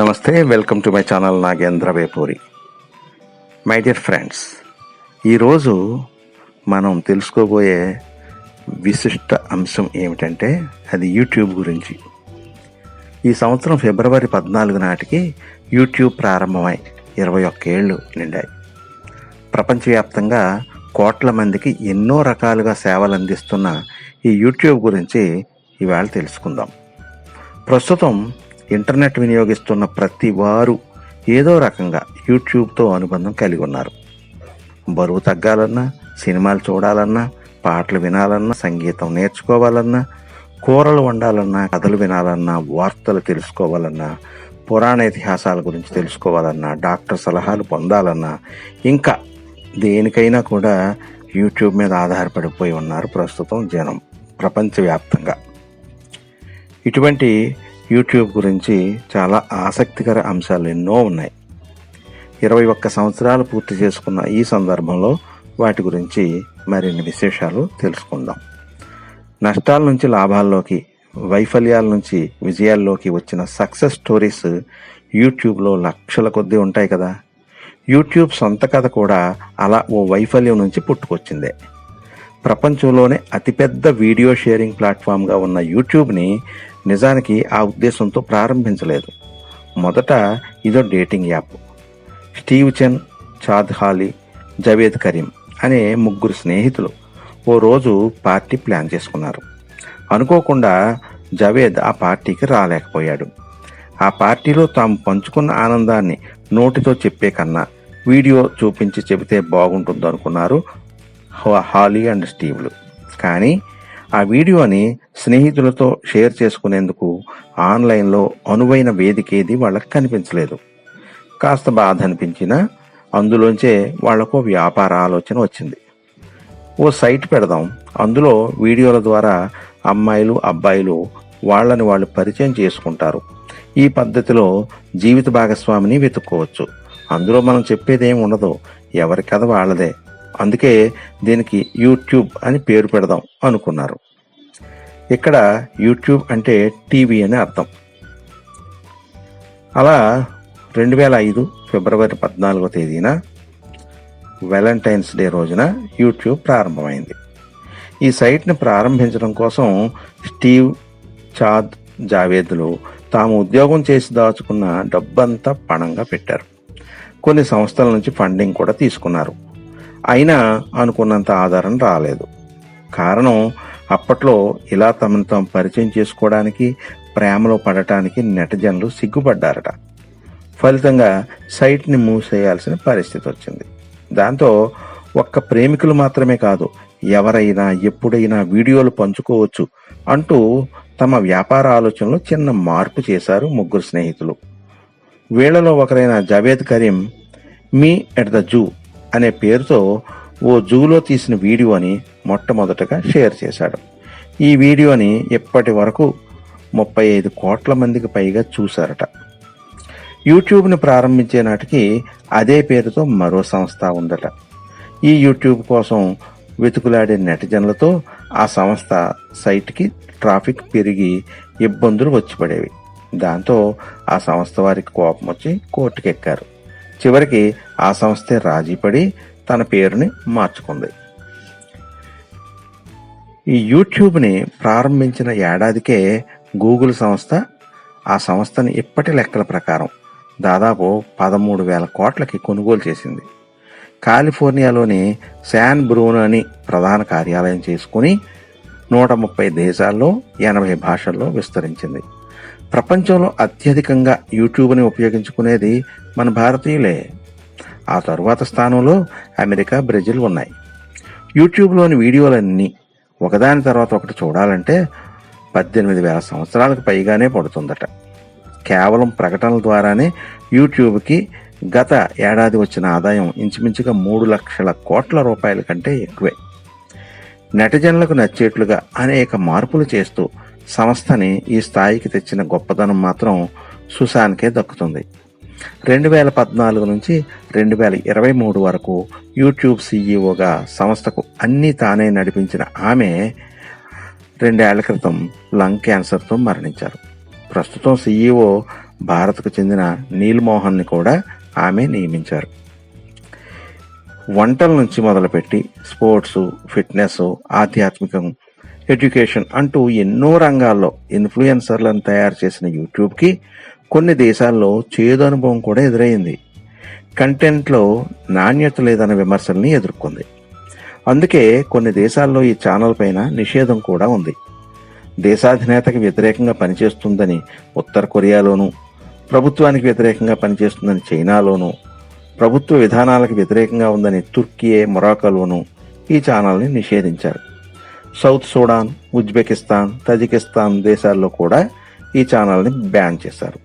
నమస్తే, welcome to my channel Nagendra Vepuri. My dear friends, ఈరోజు మనం తెలుసుకోబోయే విశిష్ట అంశం ఏమిటంటే అది యూట్యూబ్ గురించి. ఈ సంవత్సరం ఫిబ్రవరి 14 నాటికి యూట్యూబ్ ప్రారంభమై 21 ఏళ్ళు నిండాయి. ప్రపంచవ్యాప్తంగా కోట్ల మందికి ఎన్నో రకాలుగా సేవలు అందిస్తున్న ఈ యూట్యూబ్ గురించి ఇవాళ తెలుసుకుందాం. ప్రస్తుతం ఇంటర్నెట్ వినియోగిస్తున్న ప్రతి వారు ఏదో రకంగా యూట్యూబ్తో అనుబంధం కలిగి ఉన్నారు. బరువు తగ్గాలన్నా, సినిమాలు చూడాలన్నా, పాటలు వినాలన్నా, సంగీతం నేర్చుకోవాలన్నా, కూరలు వండాలన్నా, కథలు వినాలన్నా, వార్తలు తెలుసుకోవాలన్నా, పురాణ ఇతిహాసాల గురించి తెలుసుకోవాలన్నా, డాక్టర్ సలహాలు పొందాలన్నా, ఇంకా దేనికైనా కూడా యూట్యూబ్ మీద ఆధారపడిపోయి ఉన్నారు ప్రస్తుతం జనం ప్రపంచవ్యాప్తంగా. ఇటువంటి యూట్యూబ్ గురించి చాలా ఆసక్తికర అంశాలు ఎన్నో ఉన్నాయి. 21 సంవత్సరాలు పూర్తి చేసుకున్న ఈ సందర్భంలో వాటి గురించి మరిన్ని విశేషాలు తెలుసుకుందాం. నష్టాల నుంచి లాభాల్లోకి, వైఫల్యాల నుంచి విజయాల్లోకి వచ్చిన సక్సెస్ స్టోరీస్ యూట్యూబ్లో లక్షల కొద్దీ ఉంటాయి కదా. యూట్యూబ్ సొంత కథ కూడా అలా ఓ వైఫల్యం నుంచి పుట్టుకొచ్చిందే. ప్రపంచంలోనే అతిపెద్ద వీడియో షేరింగ్ ప్లాట్ఫామ్గా ఉన్న యూట్యూబ్ని నిజానికి ఆ ఉద్దేశంతో ప్రారంభించలేదు. మొదట ఇదో డేటింగ్ యాప్. స్టీవ్ చెన్, చాద్ హాలీ, జవేద్ కరీం అనే 3 స్నేహితులు ఓ రోజు పార్టీ ప్లాన్ చేసుకున్నారు. అనుకోకుండా జవేద్ ఆ పార్టీకి రాలేకపోయాడు. ఆ పార్టీలో తాము పంచుకున్న ఆనందాన్ని నోటితో చెప్పే కన్నా వీడియో చూపించి చెబితే బాగుంటుంది అనుకున్నారు హాలీ అండ్ స్టీవ్లు. కానీ ఆ వీడియోని స్నేహితులతో షేర్ చేసుకునేందుకు ఆన్లైన్లో అనువైన వేదికేది వాళ్ళకి కనిపించలేదు. కాస్త బాధ అనిపించినా అందులోంచే వాళ్లకు వ్యాపార ఆలోచన వచ్చింది. ఓ సైట్ పెడదాం, అందులో వీడియోల ద్వారా అమ్మాయిలు అబ్బాయిలు వాళ్ళని వాళ్ళు పరిచయం చేసుకుంటారు. ఈ పద్ధతిలో జీవిత భాగస్వామిని వెతుక్కోవచ్చు. అందులో మనం చెప్పేదేం ఉండదు, ఎవరి కథ వాళ్ళదే. అందుకే దీనికి యూట్యూబ్ అని పేరు పెడదాం అనుకున్నారు. ఇక్కడ యూట్యూబ్ అంటే టీవీ అని అర్థం. అలా 2005 ఫిబ్రవరి 14వ తేదీన వ్యాలంటైన్స్ డే రోజున యూట్యూబ్ ప్రారంభమైంది. ఈ సైట్ని ప్రారంభించడం కోసం స్టీవ్, చాద్, జావేద్లు తాము ఉద్యోగం చేసి దాచుకున్న డబ్బంతా పణంగా పెట్టారు. కొన్ని సంస్థల నుంచి ఫండింగ్ కూడా తీసుకున్నారు. అయినా అనుకున్నంత ఆధారం రాలేదు. కారణం, అప్పట్లో ఇలా తమను తాము పరిచయం చేసుకోవడానికి, ప్రేమలో పడటానికి నెటిజన్లు సిగ్గుపడ్డారట. ఫలితంగా సైట్ని మూసేయాల్సిన పరిస్థితి వచ్చింది. దాంతో ఒక్క ప్రేమికులు మాత్రమే కాదు, ఎవరైనా ఎప్పుడైనా వీడియోలు పంచుకోవచ్చు అంటూ తమ వ్యాపార ఆలోచనలో చిన్న మార్పు చేశారు 3 స్నేహితులు. వీళ్లలో ఒకరైన Jawed Karim me at the zoo అనే పేరుతో ఓ జూలో తీసిన వీడియోని మొట్టమొదటగా షేర్ చేశాడు. ఈ వీడియోని ఇప్పటి వరకు 35 కోట్ల మందికి పైగా చూశారట. యూట్యూబ్ని ప్రారంభించే నాటికి అదే పేరుతో మరో సంస్థ ఉందట. ఈ యూట్యూబ్ కోసం వెతుకులాడే నెటిజన్లతో ఆ సంస్థ సైట్కి ట్రాఫిక్ పెరిగి ఇబ్బందులు వచ్చి పడేవి. దాంతో ఆ సంస్థ వారికి కోపం వచ్చి కోర్టుకెక్కారు. చివరికి ఆ సంస్థే రాజీపడి తన పేరుని మార్చుకుంది. ఈ యూట్యూబ్ని ప్రారంభించిన ఏడాదికే గూగుల్ సంస్థ ఆ సంస్థని ఇప్పటి లెక్కల ప్రకారం దాదాపు 13,000 కోట్లకి కొనుగోలు చేసింది. కాలిఫోర్నియాలోని శాన్ బ్రూనోని ప్రధాన కార్యాలయం చేసుకుని 130 దేశాల్లో 80 భాషల్లో విస్తరించింది. ప్రపంచంలో అత్యధికంగా యూట్యూబ్ని ఉపయోగించుకునేది మన భారతీయులే. ఆ తరువాత స్థానంలో అమెరికా, బ్రెజిల్ ఉన్నాయి. యూట్యూబ్లోని వీడియోలన్నీ ఒకదాని తర్వాత ఒకటి చూడాలంటే 18,000 సంవత్సరాలకు పైగానే పడుతుందట. కేవలం ప్రకటనల ద్వారానే యూట్యూబ్కి గత ఏడాది వచ్చిన ఆదాయం ఇంచుమించుగా 3 లక్షల కోట్ల రూపాయల కంటే ఎక్కువే. నెటిజన్లకు నచ్చేట్లుగా అనేక మార్పులు చేస్తూ సంస్థని ఈ స్థాయికి తెచ్చిన గొప్పదనం మాత్రం సుశాన్కే దక్కుతుంది. 2014 నుంచి 2023 వరకు యూట్యూబ్ సీఈఓగా సంస్థకు అన్నీ తానే నడిపించిన ఆమె 2 ఏళ్ల క్రితం లంగ్ క్యాన్సర్తో మరణించారు. ప్రస్తుతం సీఈఓ భారత్కు చెందిన నీల్ మోహన్ని కూడా ఆమె నియమించారు. వంటల నుంచి మొదలుపెట్టి స్పోర్ట్స్, ఫిట్నెస్, ఆధ్యాత్మికం, ఎడ్యుకేషన్ అంటూ ఎన్నో రంగాల్లో ఇన్ఫ్లుయెన్సర్లను తయారు చేసిన యూట్యూబ్కి కొన్ని దేశాల్లో చేదు అనుభవం కూడా ఎదురైంది. కంటెంట్లో నాణ్యత లేదన్న విమర్శల్ని ఎదుర్కొంది. అందుకే కొన్ని దేశాల్లో ఈ ఛానల్ పైన నిషేధం కూడా ఉంది. దేశాధినేతకి వ్యతిరేకంగా పనిచేస్తుందని ఉత్తర కొరియాలోనూ, ప్రభుత్వానికి వ్యతిరేకంగా పనిచేస్తుందని చైనాలోనూ, ప్రభుత్వ విధానాలకు వ్యతిరేకంగా ఉందని తుర్కియే, మొరాకోలోనూ ఈ ఛానల్ని నిషేధించారు. సౌత్ సూడాన్, ఉజ్బెకిస్తాన్, తజికిస్తాన్ దేశాల్లో కూడా ఈ ఛానల్ని బ్యాన్ చేశారు.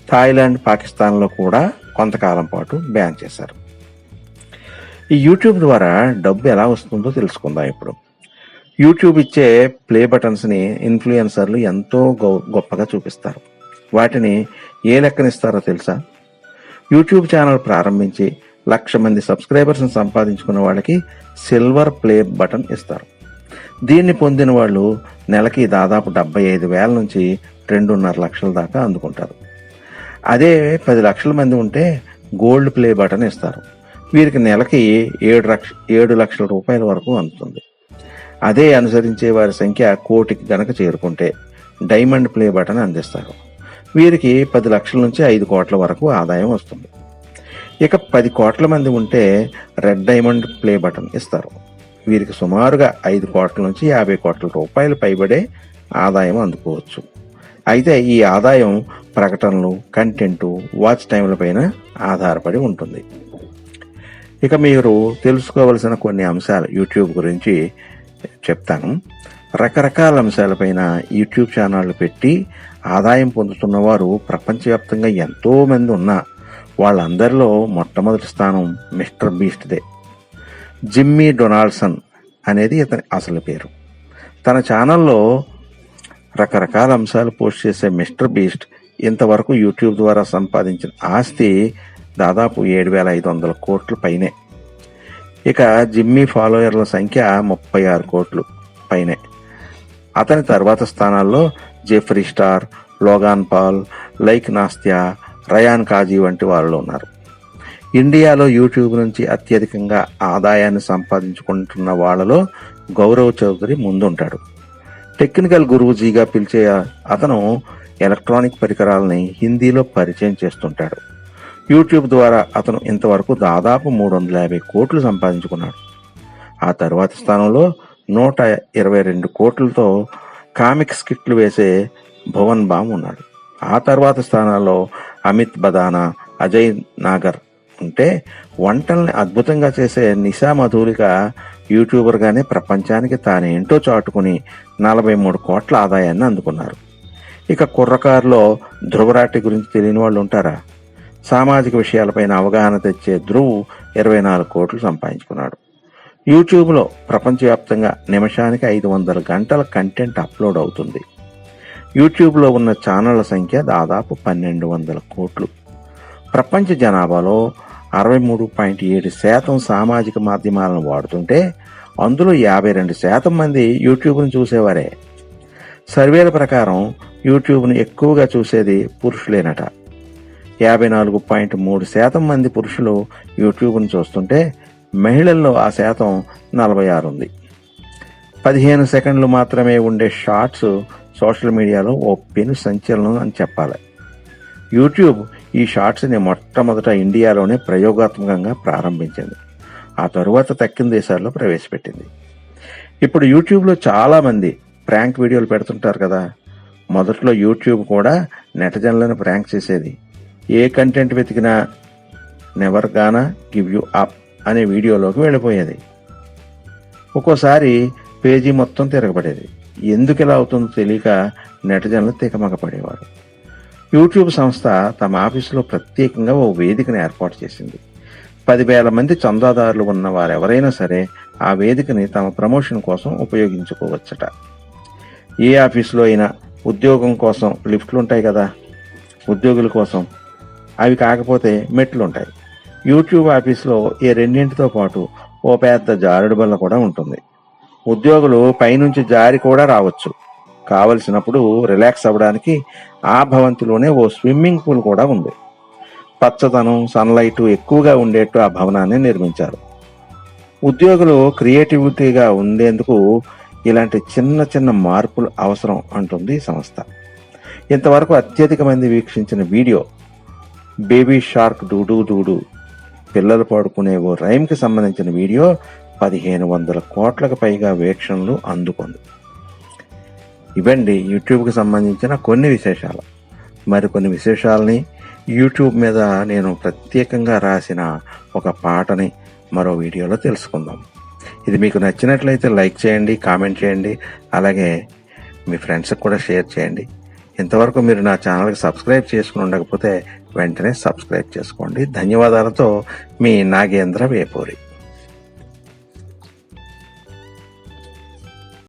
థాయిలాండ్, పాకిస్తాన్లో కూడా కొంతకాలం పాటు బ్యాన్ చేశారు. ఈ యూట్యూబ్ ద్వారా డబ్బు ఎలా వస్తుందో తెలుసుకుందాం ఇప్పుడు. యూట్యూబ్ ఇచ్చే ప్లే బటన్స్ని ఇన్ఫ్లుయెన్సర్లు ఎంతో గొప్పగా చూపిస్తారు. వాటిని ఏ లెక్కనిస్తారో తెలుసా? యూట్యూబ్ ఛానల్ ప్రారంభించి 1,00,000 మంది సబ్స్క్రైబర్స్ని సంపాదించుకున్న వాళ్ళకి సిల్వర్ ప్లే బటన్ ఇస్తారు. దీన్ని పొందిన వాళ్ళు నెలకి దాదాపు 75,000 నుంచి 2.5 లక్షల దాకా అందుకుంటారు. అదే 10 లక్షల మంది ఉంటే గోల్డ్ ప్లే బటన్ ఇస్తారు. వీరికి నెలకి 7 లక్షల రూపాయల వరకు అందుతుంది. అదే అనుసరించే వారి సంఖ్య 1 కోటికి గనక చేరుకుంటే డైమండ్ ప్లే బటన్ అందిస్తారు. వీరికి 10 లక్షల నుంచి 5 కోట్ల వరకు ఆదాయం వస్తుంది. ఇక 10 కోట్ల మంది ఉంటే రెడ్ డైమండ్ ప్లే బటన్ ఇస్తారు. వీరికి సుమారుగా 5 కోట్ల నుంచి 50 కోట్ల రూపాయలు పైబడే ఆదాయం అందుకోవచ్చు. అయితే ఈ ఆదాయం ప్రకటనలు, కంటెంట్, వాచ్ టైంల పైన ఆధారపడి ఉంటుంది. ఇక మీరు తెలుసుకోవలసిన కొన్ని అంశాలు యూట్యూబ్ గురించి చెప్తాను. రకరకాల అంశాలపైన యూట్యూబ్ ఛానళ్లు పెట్టి ఆదాయం పొందుతున్న వారు ప్రపంచవ్యాప్తంగా ఎంతో మంది ఉన్నా వాళ్ళందరిలో మొట్టమొదటి స్థానం మిస్టర్ బీస్ట్దే. జిమ్మీ డొనాల్డ్సన్ అనేది ఇతని అసలు పేరు. తన ఛానల్లో రకరకాల అంశాలు పోస్ట్ చేసే మిస్టర్ బీస్ట్ ఇంతవరకు యూట్యూబ్ ద్వారా సంపాదించిన ఆస్తి దాదాపు 7,500 కోట్ల పైనే. ఇక జిమ్మీ ఫాలోయర్ల సంఖ్య 36 కోట్లు పైనే. అతని తర్వాత స్థానాల్లో Jeffree Star, Logan Paul, Like Nastya, Ryan Kaji వంటి వాళ్ళు ఉన్నారు. ఇండియాలో యూట్యూబ్ నుంచి అత్యధికంగా ఆదాయాన్ని సంపాదించుకుంటున్న వాళ్లలో గౌరవ్ చౌదరి ముందుంటాడు. టెక్నికల్ గురూజీగా పిలిచే అతను ఎలక్ట్రానిక్ పరికరాలని హిందీలో పరిచయం చేస్తుంటాడు. యూట్యూబ్ ద్వారా అతను ఇంతవరకు దాదాపు 350 కోట్లు సంపాదించుకున్నాడు. ఆ తరువాతి స్థానంలో 122 కోట్లతో కామిక్ స్కిట్లు వేసే భువన్ బామ్ ఉన్నాడు. ఆ తర్వాత స్థానాల్లో అమిత్ బదానా, అజయ్ నాగర్ ఉంటే వంటల్ని అద్భుతంగా చేసే నిషా మధురిక యూట్యూబర్గానే ప్రపంచానికి తానేంటో చాటుకుని 43 కోట్ల ఆదాయాన్ని అందుకున్నారు. ఇక కుర్రకారులో ధ్రువరాటి గురించి తెలియని వాళ్ళు ఉంటారా? సామాజిక విషయాలపైన అవగాహన తెచ్చే ధ్రువ్ 24 కోట్లు సంపాదించుకున్నాడు. యూట్యూబ్లో ప్రపంచవ్యాప్తంగా నిమిషానికి 500 గంటల కంటెంట్ అప్లోడ్ అవుతుంది. యూట్యూబ్లో ఉన్న ఛానళ్ల సంఖ్య దాదాపు 1,200 కోట్లు. ప్రపంచ జనాభాలో 63.7% సామాజిక మాధ్యమాలను వాడుతుంటే అందులో 52% మంది యూట్యూబ్ను చూసేవారే. సర్వేల ప్రకారం యూట్యూబ్ను ఎక్కువగా చూసేది పురుషులేనట. 54.3% మంది పురుషులు యూట్యూబ్ను చూస్తుంటే మహిళల్లో ఆ శాతం 46 ఉంది. 15 సెకండ్లు మాత్రమే ఉండే షార్ట్స్ సోషల్ మీడియాలో ఓ పెను సంచలనం అని చెప్పాలి. యూట్యూబ్ ఈ షార్ట్స్ని మొట్టమొదట ఇండియాలోనే ప్రయోగాత్మకంగా ప్రారంభించింది. ఆ తరువాత తక్కిన దేశాల్లో ప్రవేశపెట్టింది. ఇప్పుడు యూట్యూబ్లో చాలామంది ప్రాంక్ వీడియోలు పెడుతుంటారు కదా. మొదట్లో యూట్యూబ్ కూడా నెటిజన్లను ప్రాంక్ చేసేది. ఏ కంటెంట్ వెతికినా never Gaana give you up అనే వీడియోలోకి వెళ్ళిపోయేది. ఒక్కోసారి పేజీ మొత్తం తిరగబడేది. ఎందుకు ఇలా అవుతుందో తెలియక నెటిజన్లు తికమకపడేవారు. యూట్యూబ్ సంస్థ తమ ఆఫీసులో ప్రత్యేకంగా ఓ వేదికను ఏర్పాటు చేసింది. 10,000 మంది చందాదారులు ఉన్న వారెవరైనా సరే ఆ వేదికని తమ ప్రమోషన్ కోసం ఉపయోగించుకోవచ్చట. ఏ ఆఫీసులో అయినా ఉద్యోగం కోసం లిఫ్ట్లు ఉంటాయి కదా, ఉద్యోగుల కోసం. అవి కాకపోతే మెట్లు ఉంటాయి. యూట్యూబ్ ఆఫీసులో ఈ రెండింటితో పాటు ఓ పెద్ద జారుడు బల్ల కూడా ఉంటుంది. ఉద్యోగులు పైనుంచి జారి కూడా రావచ్చు. కావలసినప్పుడు రిలాక్స్ అవ్వడానికి ఆ భవంతిలోనే ఓ స్విమ్మింగ్ పూల్ కూడా ఉంది. పచ్చదనం, సన్లైట్ ఎక్కువగా ఉండేట్టు ఆ భవనాన్ని నిర్మించారు. ఉద్యోగులు క్రియేటివిటీగా ఉండేందుకు ఇలాంటి చిన్న చిన్న మార్పులు అవసరం అంటుంది ఈ సంస్థ. ఇంతవరకు అత్యధిక మంది వీక్షించిన వీడియో బేబీ షార్క్ డూడూ డూడూ, పిల్లలు పాడుకునే ఓ రైమ్కి సంబంధించిన వీడియో 1500 కోట్లకు పైగా వీక్షణలు అందుకుంది. ఇవండి యూట్యూబ్కి సంబంధించిన కొన్ని విశేషాలు. మరికొన్ని విశేషాలని యూట్యూబ్ మీద నేను ప్రత్యేకంగా రాసిన ఒక పాటని మరో వీడియోలో తెలుసుకుందాం. ఇది మీకు నచ్చినట్లయితే లైక్ చేయండి, కామెంట్ చేయండి, అలాగే మీ ఫ్రెండ్స్కి కూడా షేర్ చేయండి. ఇంతవరకు మీరు నా ఛానల్కి సబ్స్క్రైబ్ చేసుకుని ఉండకపోతే వెంటనే సబ్స్క్రైబ్ చేసుకోండి. ధన్యవాదాలతో మీ నాగేంద్ర వేపూరి.